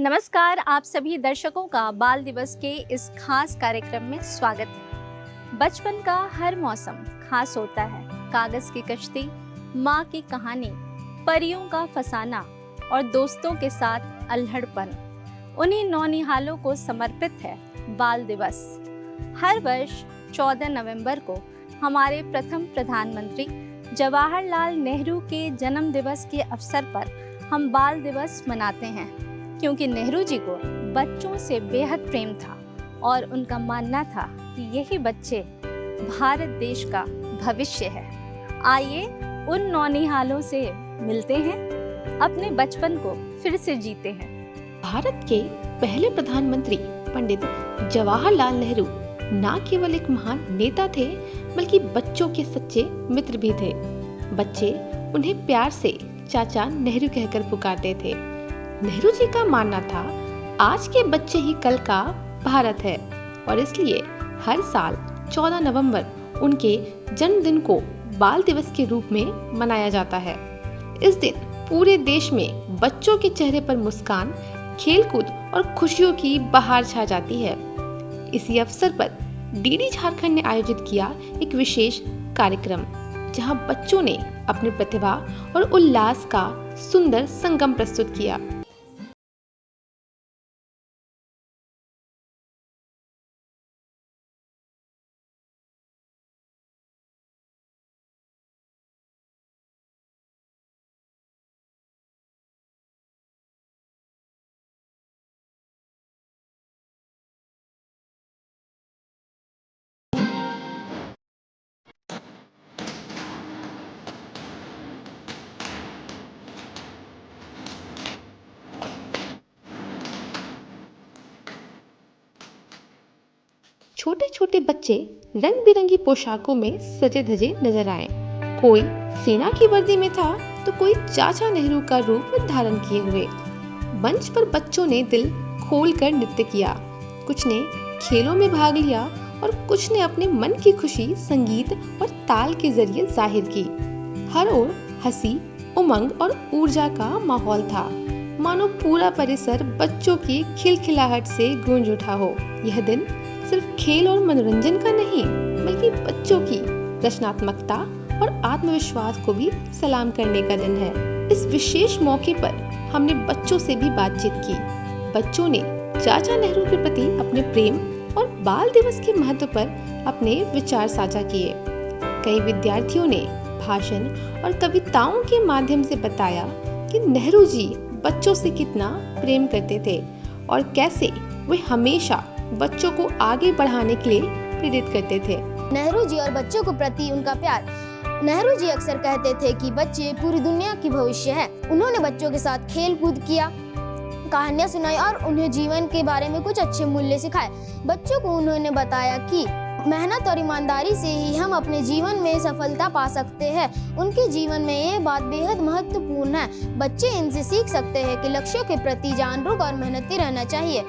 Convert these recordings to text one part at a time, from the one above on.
नमस्कार, आप सभी दर्शकों का बाल दिवस के इस खास कार्यक्रम में स्वागत है। बचपन का हर मौसम खास होता है। कागज की कश्ती, माँ की कहानी, परियों का फसाना और दोस्तों के साथ अल्हड़पन, उन्हीं नौनिहालों को समर्पित है बाल दिवस। हर वर्ष 14 नवंबर को हमारे प्रथम प्रधानमंत्री जवाहरलाल नेहरू के जन्म दिवस के अवसर पर हम बाल दिवस मनाते हैं, क्योंकि नेहरू जी को बच्चों से बेहद प्रेम था और उनका मानना था कि यही बच्चे भारत देश का भविष्य है। आइए उन नौनिहालों से मिलते हैं, अपने बचपन को फिर से जीते हैं। भारत के पहले प्रधानमंत्री पंडित जवाहरलाल नेहरू न केवल एक महान नेता थे, बल्कि बच्चों के सच्चे मित्र भी थे। बच्चे उन्हें प्यार से चाचा नेहरू कहकर पुकारते थे। नेहरू जी का मानना था, आज के बच्चे ही कल का भारत है, और इसलिए हर साल 14 नवंबर उनके जन्मदिन को बाल दिवस के रूप में मनाया जाता है। इस दिन पूरे देश में बच्चों के चेहरे पर मुस्कान, खेलकूद और खुशियों की बहार छा जाती है। इसी अवसर पर डीडी झारखंड ने आयोजित किया एक विशेष कार्यक्रम, जहां बच्चों ने अपनी प्रतिभा और उल्लास का सुंदर संगम प्रस्तुत किया। छोटे छोटे बच्चे रंग बिरंगी पोशाकों में सजे धजे नजर आए। कोई सेना की वर्दी में था, तो कोई चाचा नेहरू का रूप धारण किए हुए। मंच पर बच्चों ने दिल खोलकर नृत्य किया। कुछ ने खेलों में भाग लिया और कुछ ने अपने मन की खुशी संगीत और ताल के जरिए जाहिर की। हर ओर हंसी, उमंग और ऊर्जा का माहौल था, मानो पूरा परिसर बच्चों की खिलखिलाहट से गूंज उठा हो। यह दिन सिर्फ खेल और मनोरंजन का नहीं, बल्कि बच्चों की रचनात्मकता और आत्मविश्वास को भी सलाम करने का दिन है। इस विशेष मौके पर हमने बच्चों से भी बातचीत की। बच्चों ने चाचा नेहरू के प्रति अपने प्रेम और बाल दिवस के महत्व पर अपने विचार साझा किए। कई विद्यार्थियों ने भाषण और कविताओं के माध्यम से बताया कि नेहरू जी बच्चों से कितना प्रेम करते थे और कैसे वे हमेशा बच्चों को आगे बढ़ाने के लिए प्रेरित करते थे। नेहरू जी और बच्चों के प्रति उनका प्यार। नेहरू जी अक्सर कहते थे कि बच्चे पूरी दुनिया की भविष्य है। उन्होंने बच्चों के साथ खेल कूद किया, कहानियां सुनाई और उन्हें जीवन के बारे में कुछ अच्छे मूल्य सिखाए। बच्चों को उन्होंने बताया कि मेहनत और ईमानदारी से ही हम अपने जीवन में सफलता पा सकते हैं। उनके जीवन में ये बात बेहद महत्वपूर्ण है। बच्चे इनसे सीख सकते हैं कि लक्ष्यों के प्रति जागरूक और मेहनती रहना चाहिए।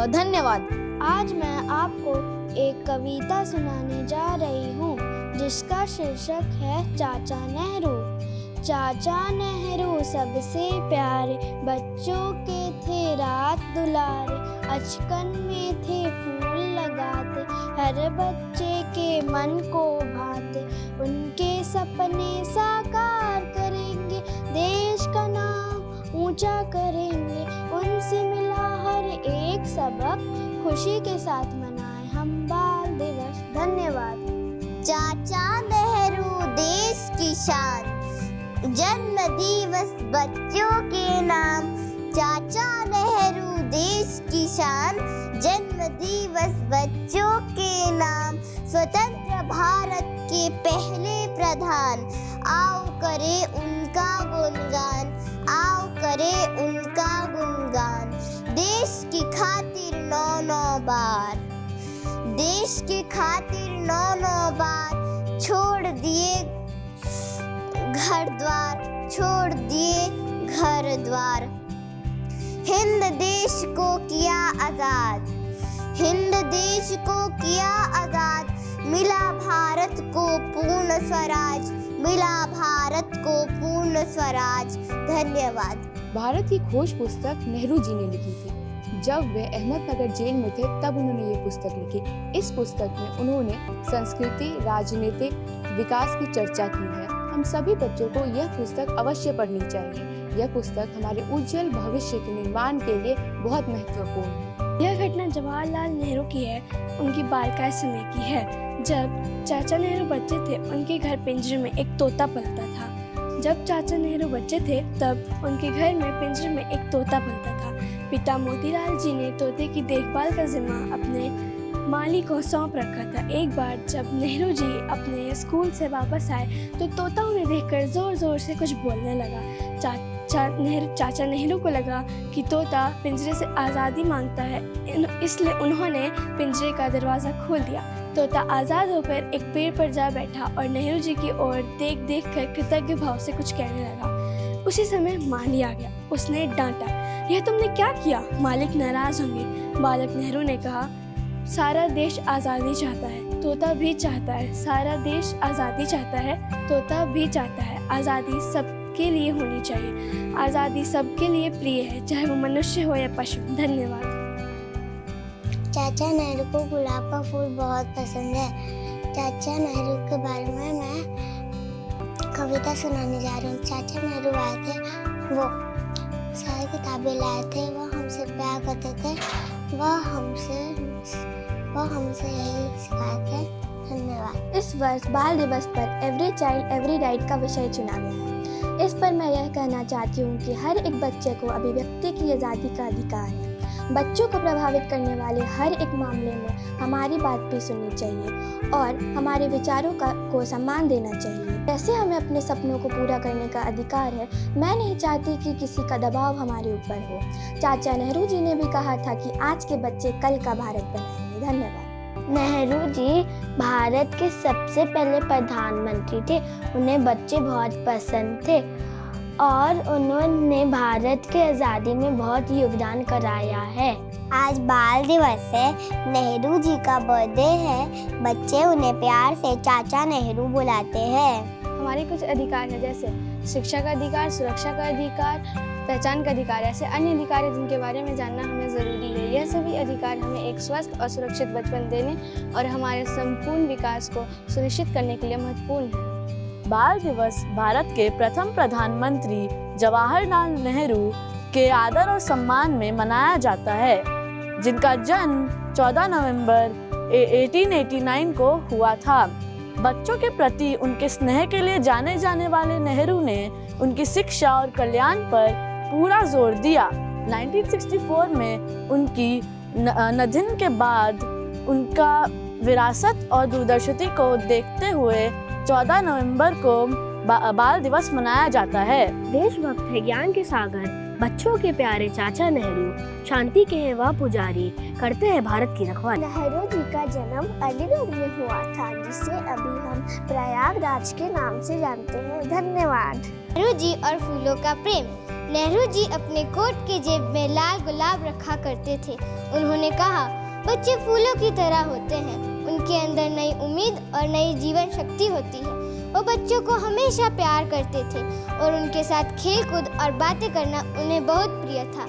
धन्यवाद। आज मैं आपको एक कविता सुनाने जा रही हूँ, जिसका शीर्षक है चाचा नेहरू। चाचा नेहरू सबसे प्यारे, बच्चों के थे रात दुलारे। अचकन में थे फूल लगाते, हर बच्चे के मन को भाते। उनके सपने साकार करेंगे, देश का नाम ऊंचा करेंगे। उनसे मिला हर एक सबक, खुशी के साथ मनाए हम बाल दिवस। धन्यवाद। चाचा नेहरू देश की शान, जन्म दिवस बच्चों के नाम। चाचा नेहरू देश की शान, जन्म दिवस बच्चों के नाम। स्वतंत्र भारत के पहले प्रधान, आओ करे उनका गुणगान, आओ करे उनका गुणगान। देश की खातिर नौ बार, देश की खातिर नौ बार छोड़ दिए घर द्वार, छोड़ दिए घर द्वार। हिंद देश को किया आजाद, हिंद देश को किया आजाद। मिला भारत को पूर्ण स्वराज, मिला भारत को पूर्ण स्वराज। धन्यवाद। भारत की खोज पुस्तक नेहरू जी ने लिखी थी। जब वे अहमदनगर जेल में थे तब उन्होंने ये पुस्तक लिखी। इस पुस्तक में उन्होंने संस्कृति, राजनीतिक विकास की चर्चा की है। हम सभी बच्चों को यह पुस्तक अवश्य पढ़नी चाहिए। यह पुस्तक हमारे उज्जवल भविष्य के निर्माण के लिए बहुत महत्वपूर्ण है। यह घटना जवाहरलाल नेहरू की है, उनकी बालकाय समय की है। जब चाचा नेहरू बच्चे थे, उनके घर पिंजरे में एक तोता पलता था। जब चाचा नेहरू बच्चे थे तब उनके घर में पिंजरे में एक तोता पलता था। पिता मोतीलाल जी ने तोते की देखभाल का जिम्मा अपने माली को सौंप रखा था। एक बार जब नेहरू जी अपने स्कूल से वापस आए तो तोता उन्हें देखकर जोर जोर से कुछ बोलने लगा। चाचा नेहरू को लगा कि तोता पिंजरे से आज़ादी मांगता है, इसलिए उन्होंने पिंजरे का दरवाज़ा खोल दिया। तोता आज़ाद होकर एक पेड़ पर जा बैठा और नेहरू जी की ओर देख देख कर कृतज्ञ भाव से कुछ कहने लगा। उसी समय माली आ गया। उसने डांटा, यह तुमने क्या किया? मालिक नाराज होंगे। बालक नेहरू ने कहा, सारा देश आज़ादी चाहता है, तोता भी चाहता है। सारा देश आज़ादी चाहता है, तोता भी चाहता है। आज़ादी सबके लिए होनी चाहिए। आज़ादी सबके लिए प्रिय है, चाहे वो मनुष्य हो या पशु। धन्यवाद। चाचा नेहरू को गुलाब का फूल बहुत पसंद है। चाचा नेहरू के बारे में मैं कविता सुनाने जा रही हूँ। चाचा नेहरू आए थे, वो सारी किताबें लाए थे, वो हमसे प्यार करते थे, वो हमसे यही सिखाते थे। धन्यवाद। इस वर्ष बाल दिवस पर एवरी चाइल्ड एवरी राइट का विषय चुना गया है। इस पर मैं यह कहना चाहती हूँ कि हर एक बच्चे को अभिव्यक्ति की आज़ादी का अधिकार है। बच्चों को प्रभावित करने वाले हर एक मामले में हमारी बात भी सुननी चाहिए और हमारे विचारों को सम्मान देना चाहिए। जैसे हमें अपने सपनों को पूरा करने का अधिकार है, मैं नहीं चाहती कि किसी का दबाव हमारे ऊपर हो। चाचा नेहरू जी ने भी कहा था कि आज के बच्चे कल का भारत बनाएंगे। धन्यवाद। नेहरू जी भारत के सबसे पहले प्रधानमंत्री थे। उन्हें बच्चे बहुत पसंद थे और उन्होंने भारत के आज़ादी में बहुत योगदान कराया है। आज बाल दिवस है, नेहरू जी का बर्थडे है। बच्चे उन्हें प्यार से चाचा नेहरू बुलाते हैं। हमारे कुछ अधिकार हैं, जैसे शिक्षा का अधिकार, सुरक्षा का अधिकार, पहचान का अधिकार। ऐसे अन्य अधिकार हैं जिनके बारे में जानना हमें ज़रूरी है। यह सभी अधिकार हमें एक स्वस्थ और सुरक्षित बचपन देने और हमारे संपूर्ण विकास को सुनिश्चित करने के लिए महत्वपूर्ण है। बाल दिवस भारत के प्रथम प्रधानमंत्री जवाहरलाल नेहरू के आदर और सम्मान में मनाया जाता है, जिनका जन्म 14 नवंबर 1889 को हुआ था। बच्चों के प्रति उनके स्नेह के लिए जाने जाने वाले नेहरू ने उनकी शिक्षा और कल्याण पर पूरा जोर दिया। 1964 में उनकी निधन के बाद उनका विरासत और दूरदर्शी को देखते हुए 14 नवंबर को बाल दिवस मनाया जाता है। देशभक्त है, ज्ञान के सागर, बच्चों के प्यारे चाचा नेहरू, शांति के हैं वह पुजारी, करते हैं भारत की रखवाली। नेहरू जी का जन्म अलीगढ़ में हुआ था, जिसे अभी हम प्रयागराज के नाम से जानते हैं। धन्यवाद। नेहरू जी और फूलों का प्रेम। नेहरू जी अपने कोट के जेब में लाल गुलाब रखा करते थे। उन्होंने कहा, बच्चे फूलों की तरह होते हैं, उनके अंदर नई उम्मीद और नई जीवन शक्ति होती है। वो बच्चों को हमेशा प्यार करते थे और उनके साथ खेल कूद और बातें करना उन्हें बहुत प्रिय था।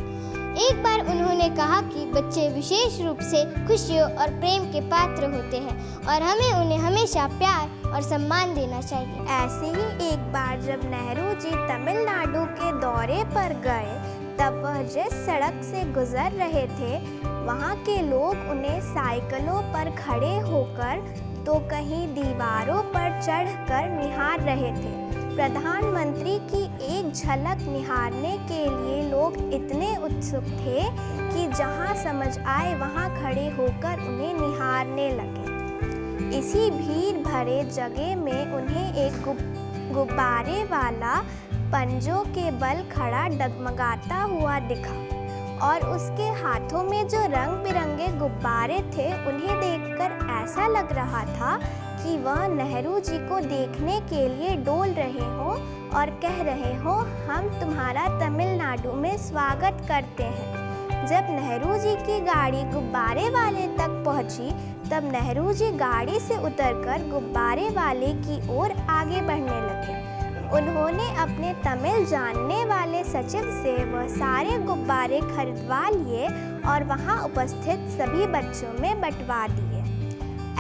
एक बार उन्होंने कहा कि बच्चे विशेष रूप से खुशियों और प्रेम के पात्र होते हैं और हमें उन्हें हमेशा प्यार और सम्मान देना चाहिए। ऐसे ही एक बार जब नेहरू जी तमिलनाडु के दौरे पर गए, तब वह जिस सड़क से गुजर रहे थे, वहाँ के लोग उन्हें साइकिलों पर खड़े होकर तो कहीं दीवारों पर चढ़कर निहार रहे थे। प्रधानमंत्री की एक झलक निहारने के लिए लोग इतने उत्सुक थे कि जहाँ समझ आए वहाँ खड़े होकर उन्हें निहारने लगे। इसी भीड़ भरे जगह में उन्हें एक गुब्बारे वाला पंजों के बल खड़ा डगमगाता हुआ दिखा और उसके हाथों में जो रंग बिरंगे गुब्बारे थे, उन्हें देखकर ऐसा लग रहा था कि वह नेहरू जी को देखने के लिए डोल रहे हो और कह रहे हो, हम तुम्हारा तमिलनाडु में स्वागत करते हैं। जब नेहरू जी की गाड़ी गुब्बारे वाले तक पहुंची, तब नेहरू जी गाड़ी से उतरकर गुब्बारे वाले की ओर आगे बढ़ने लगे। उन्होंने अपने तमिल जानने वाले सचिव से वह सारे गुब्बारे खरीदवा लिए और वहां उपस्थित सभी बच्चों में बंटवा दिए।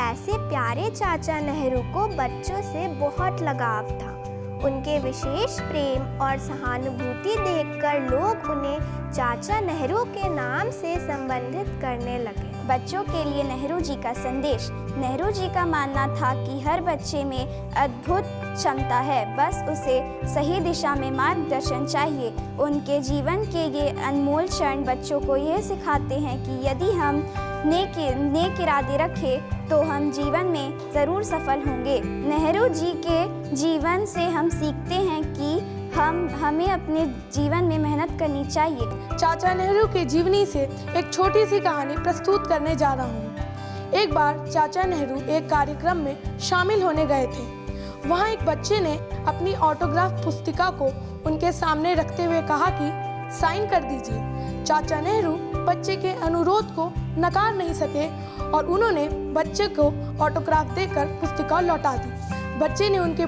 ऐसे प्यारे चाचा नेहरू को बच्चों से बहुत लगाव था। उनके विशेष प्रेम और सहानुभूति देखकर लोग उन्हें चाचा नेहरू के नाम से संबोधित करने लगे। बच्चों के लिए नेहरू जी का संदेश। नेहरू जी का मानना था कि हर बच्चे में अद्भुत क्षमता है, बस उसे सही दिशा में मार्गदर्शन चाहिए। उनके जीवन के ये अनमोल क्षण बच्चों को यह सिखाते हैं कि यदि हम नेक इरादे रखें तो हम जीवन में ज़रूर सफल होंगे। नेहरू जी के जीवन से हम सीखते हैं कि हमें अपने जीवन में मेहनत करनी चाहिए। चाचा नेहरू के जीवनी से एक छोटी सी कहानी प्रस्तुत करने जा रहा हूँ। एक बार चाचा नेहरू एक कार्यक्रम में शामिल होने गए थे। वहाँ एक बच्चे ने अपनी ऑटोग्राफ पुस्तिका को उनके सामने रखते हुए कहा कि साइन कर दीजिए। चाचा नेहरू बच्चे के अनुरोध को नकार नहीं सके और उन्होंने बच्चे को ऑटोग्राफ देकर पुस्तिका लौटा दी। बच्चे ने उनके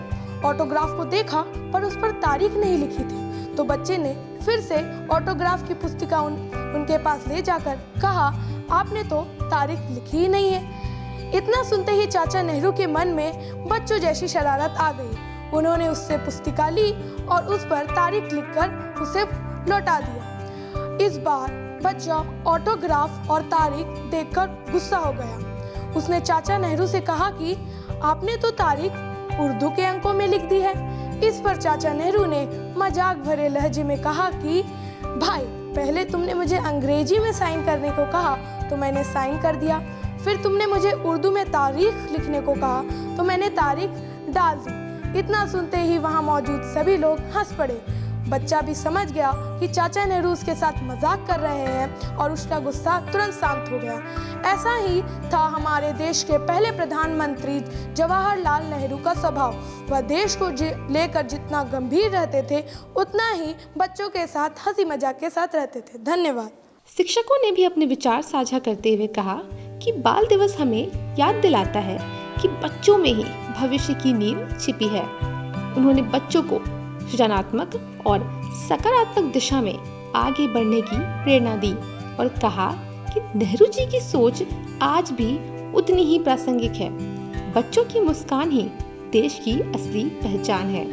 ऑटोग्राफ को देखा पर उस पर तारीख नहीं लिखी थी, तो बच्चे ने फिर से ऑटोग्राफ की पुस्तिका उनके पास ले जाकर कहा, आपने तो तारीख लिखी ही नहीं है। इतना सुनते ही चाचा नेहरू के मन में बच्चों जैसी शरारत आ गई। उन्होंने उससे पुस्तिका ली और उस पर तारीख लिखकर उसे लौटा दिया। इस बार बच्चा ऑटोग्राफ और तारीख देखकर गुस्सा हो गया। उसने चाचा नेहरू से कहा कि आपने तो तारीख उर्दू के अंकों में लिख दी है। इस पर चाचा नेहरू ने मजाक भरे लहजे में कहा कि भाई, पहले तुमने मुझे अंग्रेजी में साइन करने को कहा तो मैंने साइन कर दिया, फिर तुमने मुझे उर्दू में तारीख लिखने को कहा तो मैंने तारीख डाल दी। इतना सुनते ही वहाँ मौजूद सभी लोग हंस पड़े। बच्चा भी समझ गया कि चाचा नेहरू उसके साथ मजाक कर रहे हैं और उसका गुस्सा तुरंत शांत हो गया। ऐसा ही था हमारे देश के पहले प्रधानमंत्री जवाहरलाल नेहरू का स्वभाव। वह देश को लेकर जितना गंभीर रहते थे, उतना ही बच्चों के साथ हंसी मजाक के साथ रहते थे। धन्यवाद। शिक्षकों ने भी अपने विचार साझा करते हुए कहा कि बाल दिवस हमें याद दिलाता है कि बच्चों में ही भविष्य की नींव छिपी है। उन्होंने बच्चों को सृजनात्मक और सकारात्मक दिशा में आगे बढ़ने की प्रेरणा दी और कहा कि नेहरू जी की सोच आज भी उतनी ही प्रासंगिक है। बच्चों की मुस्कान ही देश की असली पहचान है।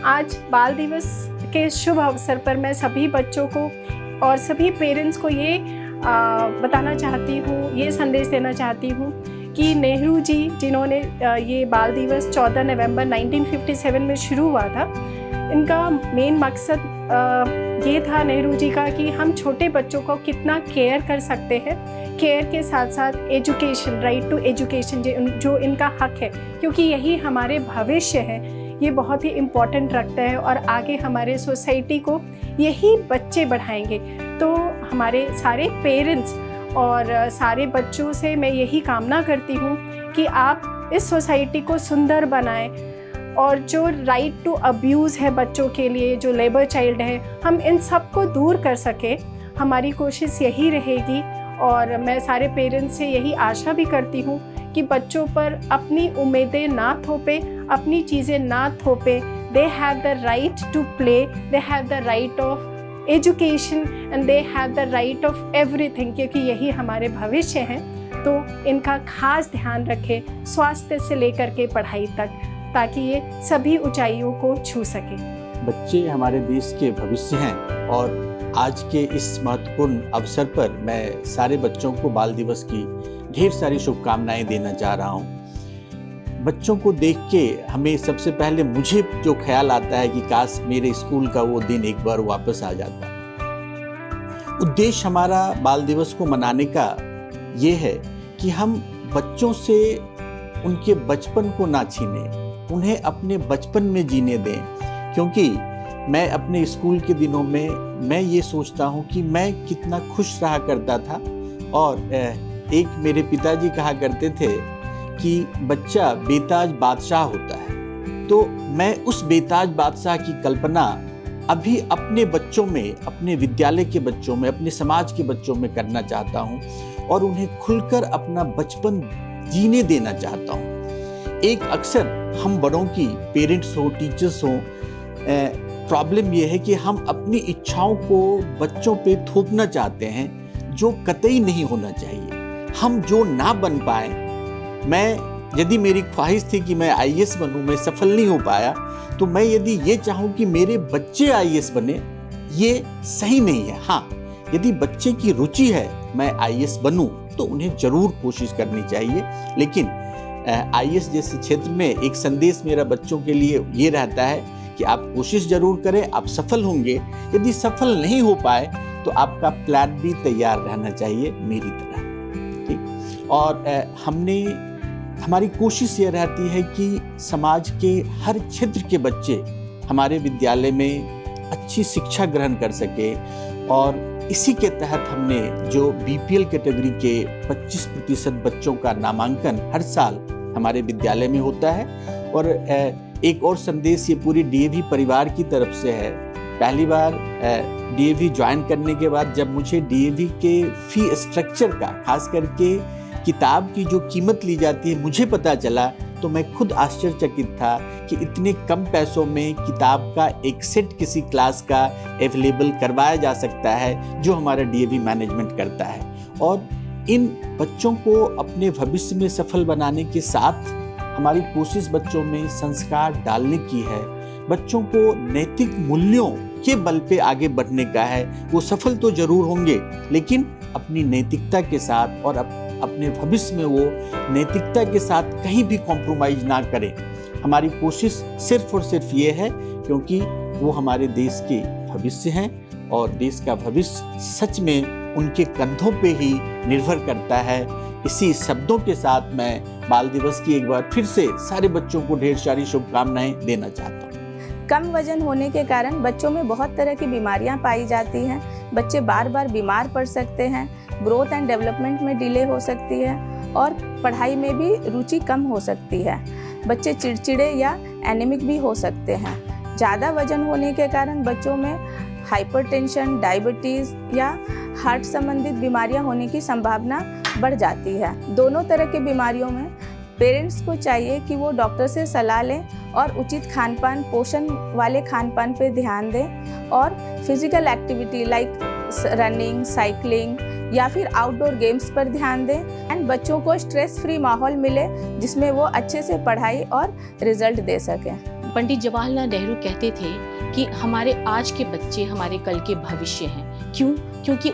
आज बाल दिवस के शुभ अवसर पर मैं सभी बच्चों को और सभी पेरेंट्स को ये बताना चाहती हूँ, ये संदेश देना चाहती हूँ कि नेहरू जी, जिन्होंने ये बाल दिवस 14 नवंबर 1957 में शुरू हुआ था, इनका मेन मकसद ये था नेहरू जी का कि हम छोटे बच्चों को कितना केयर कर सकते हैं। केयर के साथ साथ एजुकेशन, राइट टू एजुकेशन जो इनका हक है, क्योंकि यही हमारे भविष्य है, ये बहुत ही इम्पोर्टेंट रखता है और आगे हमारे सोसाइटी को यही बच्चे बढ़ाएंगे। तो हमारे सारे पेरेंट्स और सारे बच्चों से मैं यही कामना करती हूँ कि आप इस सोसाइटी को सुंदर बनाएं और जो राइट टू अब्यूज़ है बच्चों के लिए, जो लेबर चाइल्ड है, हम इन सब को दूर कर सके। हमारी कोशिश यही रहेगी और मैं सारे पेरेंट्स से यही आशा भी करती हूँ कि बच्चों पर अपनी उम्मीदें ना थोपे, अपनी चीज़ें ना थोपे। They have the right to play, they have the right of education and they have the right of everything, क्योंकि यही हमारे भविष्य हैं। तो इनका खास ध्यान रखें, स्वास्थ्य से लेकर के पढ़ाई तक, ताकि ये सभी ऊंचाइयों को छू सके। बच्चे हमारे देश के भविष्य हैं और आज के इस महत्वपूर्ण अवसर पर मैं सारे बच्चों को बाल दिवस की ढेर सारी शुभकामनाएं देना चाह रहा हूं। बच्चों को देख के हमें सबसे पहले मुझे जो ख्याल आता है कि काश मेरे स्कूल का वो दिन एक बार वापस आ जाता। उद्देश्य हमारा बाल दिवस को मनाने का ये है कि हम बच्चों से उनके बचपन को ना छीनें, उन्हें अपने बचपन में जीने दें। क्योंकि मैं अपने स्कूल के दिनों में मैं ये सोचता हूँ कि मैं कितना खुश रहा करता था। और एक मेरे पिताजी कहा करते थे कि बच्चा बेताज बादशाह होता है। तो मैं उस बेताज बादशाह की कल्पना अभी अपने बच्चों में, अपने विद्यालय के बच्चों में, अपने समाज के बच्चों में करना चाहता हूँ और उन्हें खुलकर अपना बचपन जीने देना चाहता हूँ। एक अक्सर हम बड़ों की, पेरेंट्स हो, टीचर्स हो, प्रॉब्लम ये है कि हम अपनी इच्छाओं को बच्चों पे थोपना चाहते हैं, जो कतई नहीं होना चाहिए। हम जो ना बन पाए, यदि मेरी ख्वाहिश थी कि मैं IAS बनूं, मैं सफल नहीं हो पाया, तो मैं यदि ये चाहूं कि मेरे बच्चे IAS बने, ये सही नहीं है। हाँ, यदि बच्चे की रुचि है मैं IAS बनूं, तो उन्हें जरूर कोशिश करनी चाहिए। लेकिन IAS जैसे क्षेत्र में एक संदेश मेरा बच्चों के लिए ये रहता है कि आप कोशिश जरूर करें, आप सफल होंगे। यदि सफल नहीं हो पाए तो आपका प्लान भी तैयार रहना चाहिए, मेरी तरह। ठीक। और हमारी कोशिश ये रहती है कि समाज के हर क्षेत्र के बच्चे हमारे विद्यालय में अच्छी शिक्षा ग्रहण कर सके, और इसी के तहत हमने जो BPL कैटेगरी के 25% बच्चों का नामांकन हर साल हमारे विद्यालय में होता है। और एक और संदेश ये पूरी DAV परिवार की तरफ से है। पहली बार DAV ज्वाइन करने के बाद जब मुझे DAV के फी स्ट्रक्चर का, खास करके किताब की जो कीमत ली जाती है, मुझे पता चला, तो मैं खुद आश्चर्यचकित था कि इतने कम पैसों में किताब का एक सेट किसी क्लास का अवेलेबल करवाया जा सकता है, जो हमारा DAV मैनेजमेंट करता है। और इन बच्चों को अपने भविष्य में सफल बनाने के साथ हमारी कोशिश बच्चों में संस्कार डालने की है, बच्चों को नैतिक मूल्यों के बल पे आगे बढ़ने का है। वो सफल तो जरूर होंगे, लेकिन अपनी नैतिकता के साथ और अपने भविष्य में वो नैतिकता के साथ कहीं भी कॉम्प्रोमाइज ना करें। हमारी कोशिश सिर्फ और सिर्फ ये है, क्योंकि वो हमारे देश के भविष्य हैं, और देश का भविष्य सच में उनके कंधों पे ही निर्भर करता है। इसी शब्दों के साथ मैं बाल दिवस की एक बार फिर से सारे बच्चों को ढेर सारी शुभकामनाएं देना चाहता हूँ। कम वजन होने के कारण बच्चों में बहुत तरह की बीमारियां पाई जाती हैं। बच्चे बार बार बीमार पड़ सकते हैं, ग्रोथ एंड डेवलपमेंट में डिले हो सकती है, और पढ़ाई में भी रुचि कम हो सकती है। बच्चे चिड़चिड़े या एनीमिक भी हो सकते हैं। ज़्यादा वजन होने के कारण बच्चों में हाइपरटेंशन, डायबिटीज़ या हार्ट संबंधित बीमारियां होने की संभावना बढ़ जाती है। दोनों तरह की बीमारियों में पेरेंट्स को चाहिए कि वो डॉक्टर से सलाह लें और उचित खानपान, पोषण वाले खानपान पे ध्यान दें, और physical activity like running, cycling या फिर आउटडोर गेम्स पर ध्यान दें, एंड बच्चों को स्ट्रेस फ्री माहौल मिले जिसमें वो अच्छे से पढ़ाई और रिजल्ट दे सकें। पंडित जवाहरलाल नेहरू कहते थे कि हमारे आज के बच्चे हमारे कल के भविष्य हैं। क्यों? क्योंकि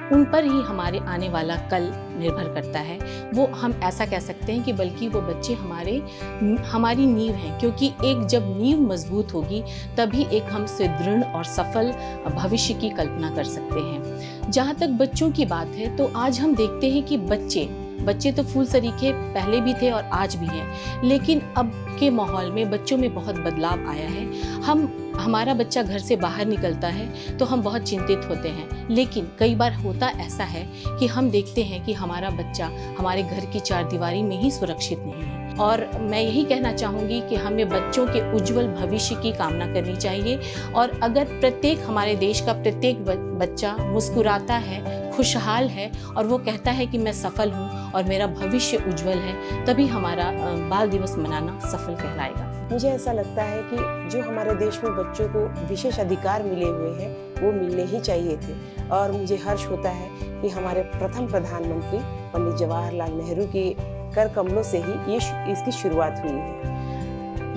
उन पर ही हमारे आने वाला कल निर्भर करता है। वो हम ऐसा कह सकते हैं कि बल्कि वो बच्चे हमारी नींव हैं, क्योंकि एक जब नींव मजबूत होगी तभी एक हम सुदृढ़ और सफल भविष्य की कल्पना कर सकते हैं। जहाँ तक बच्चों की बात है, तो आज हम देखते हैं कि बच्चे तो फूल सरीखे पहले भी थे और आज भी हैं, लेकिन अब के माहौल में बच्चों में बहुत बदलाव आया है। हमारा बच्चा घर से बाहर निकलता है तो हम बहुत चिंतित होते हैं, लेकिन कई बार होता ऐसा है कि हम देखते हैं कि हमारा बच्चा हमारे घर की चारदीवारी में ही सुरक्षित नहीं है। और मैं यही कहना चाहूँगी कि हमें बच्चों के उज्जवल भविष्य की कामना करनी चाहिए, और अगर हमारे देश का प्रत्येक बच्चा मुस्कुराता है, खुशहाल है, और वो कहता है कि मैं सफल हूँ और मेरा भविष्य उज्जवल है, तभी हमारा बाल दिवस मनाना सफल कहलाएगा। मुझे ऐसा लगता है कि जो हमारे देश में बच्चों को विशेष अधिकार मिले हुए हैं वो मिलने ही चाहिए थे, और मुझे हर्ष होता है कि हमारे प्रथम प्रधानमंत्री पंडित जवाहरलाल नेहरू के कर कमलों से ही इसकी शुरुआत हुई है।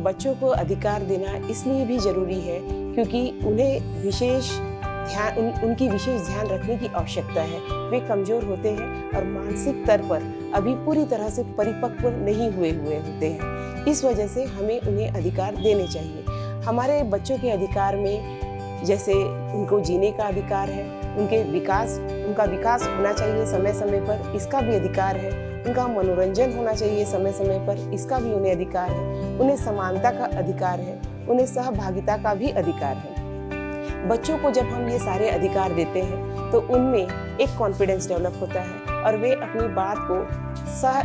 बच्चों को अधिकार देना इसलिए भी जरूरी है क्योंकि उन्हें उनकी विशेष ध्यान रखने की आवश्यकता है। वे कमजोर होते हैं और मानसिक स्तर पर अभी पूरी तरह से परिपक्व नहीं हुए होते हैं। इस वजह से हमें उन्हें अधिकार देने चाहिए। हमारे बच्चों के अधिकार में जैसे उनको जीने का अधिकार है, उनका विकास होना चाहिए समय समय पर, इसका भी अधिकार है। उनका मनोरंजन होना चाहिए समय समय पर, इसका भी उन्हें अधिकार है। उन्हें समानता का अधिकार है, उन्हें सहभागिता का भी अधिकार है। बच्चों को जब हम ये सारे अधिकार देते हैं तो उनमें एक कॉन्फिडेंस डेवलप होता है और वे अपनी बात को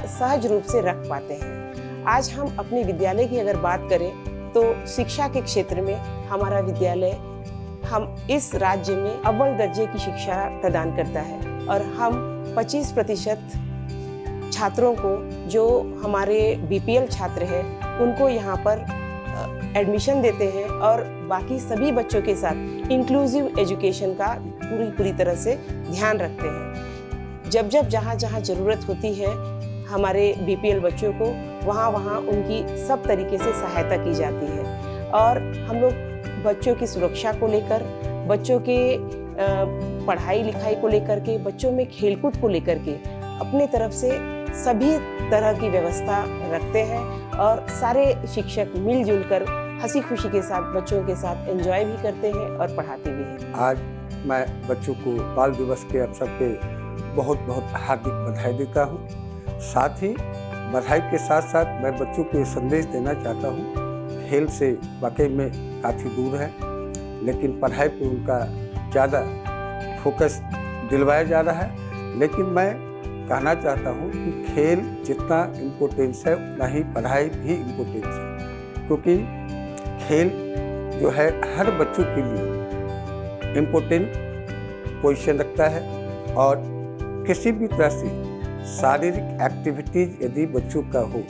सहज रूप से रख पाते हैं। आज हम अपने विद्यालय की अगर बात करें तो शिक्षा के क्षेत्र में हमारा विद्यालय हम इस राज्य में अव्वल दर्जे की शिक्षा प्रदान करता है, और हम 25% छात्रों को जो हमारे BPL छात्र हैं उनको यहाँ पर एडमिशन देते हैं और बाकी सभी बच्चों के साथ इंक्लूसिव एजुकेशन का पूरी तरह से ध्यान रखते हैं। जब जहाँ ज़रूरत होती है हमारे बीपीएल बच्चों को, वहाँ उनकी सब तरीके से सहायता की जाती है। और हम लोग बच्चों की सुरक्षा को लेकर, बच्चों के पढ़ाई लिखाई को लेकर के, बच्चों में खेलकूद को लेकर के अपने तरफ से सभी तरह की व्यवस्था रखते हैं और सारे शिक्षक मिलजुल कर हंसी खुशी के साथ बच्चों के साथ एंजॉय भी करते हैं और पढ़ाते भी हैं। आज मैं बच्चों को बाल दिवस के अवसर पे बहुत हार्दिक बधाई देता हूँ। साथ ही बधाई के साथ साथ मैं बच्चों को ये संदेश देना चाहता हूँ, खेल से वाकई में काफ़ी दूर है, लेकिन पढ़ाई पे उनका ज़्यादा फोकस दिलवाया जा रहा है। लेकिन मैं कहना चाहता हूँ कि खेल जितना इम्पोर्टेंस है उतना ही पढ़ाई भी इम्पोर्टेंस है, क्योंकि खेल जो है हर बच्चों के लिए इम्पोर्टेंट पोजीशन रखता है। और किसी भी तरह से शारीरिक एक्टिविटीज यदि बच्चों का हो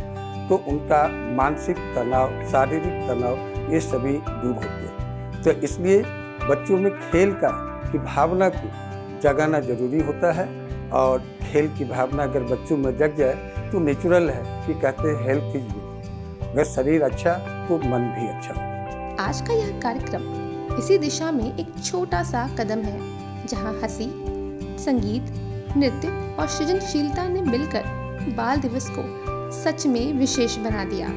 तो उनका मानसिक तनाव, शारीरिक तनाव ये सभी दूर होते हैं। तो इसलिए बच्चों में खेल की भावना को जगाना जरूरी होता है। और खेल की भावना अगर बच्चों में जग जाए तो नेचुरल है कि कहते हैं हेल्थ इज वेल्थ, अगर शरीर अच्छा तो मन भी अच्छा हो। आज का यह कार्यक्रम इसी दिशा में एक छोटा सा कदम है, जहां हंसी, संगीत, नृत्य और सृजनशीलता ने मिलकर बाल दिवस को सच में विशेष बना दिया।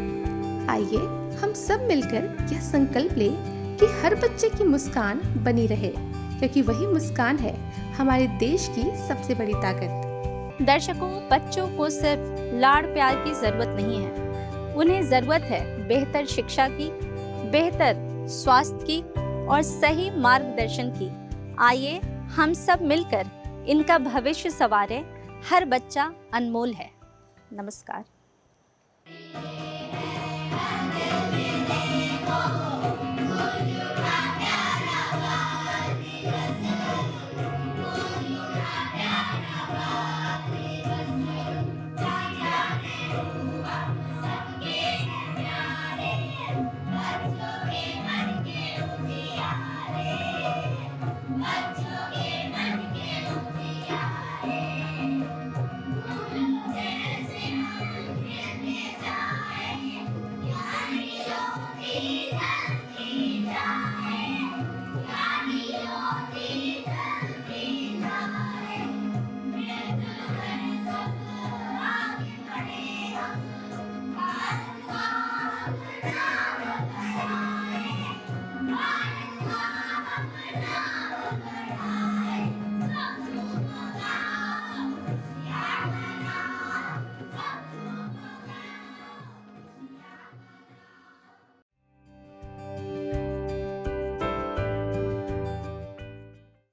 आइए हम सब मिलकर यह संकल्प लें कि हर बच्चे की मुस्कान बनी रहे, क्योंकि वही मुस्कान है हमारे देश की सबसे बड़ी ताकत। दर्शकों, बच्चों को सिर्फ लाड़ प्यार की जरूरत नहीं है, उन्हें जरूरत है बेहतर शिक्षा की, बेहतर स्वास्थ्य की और सही मार्गदर्शन की। आइए हम सब मिलकर इनका भविष्य संवारें। हर बच्चा अनमोल है। नमस्कार।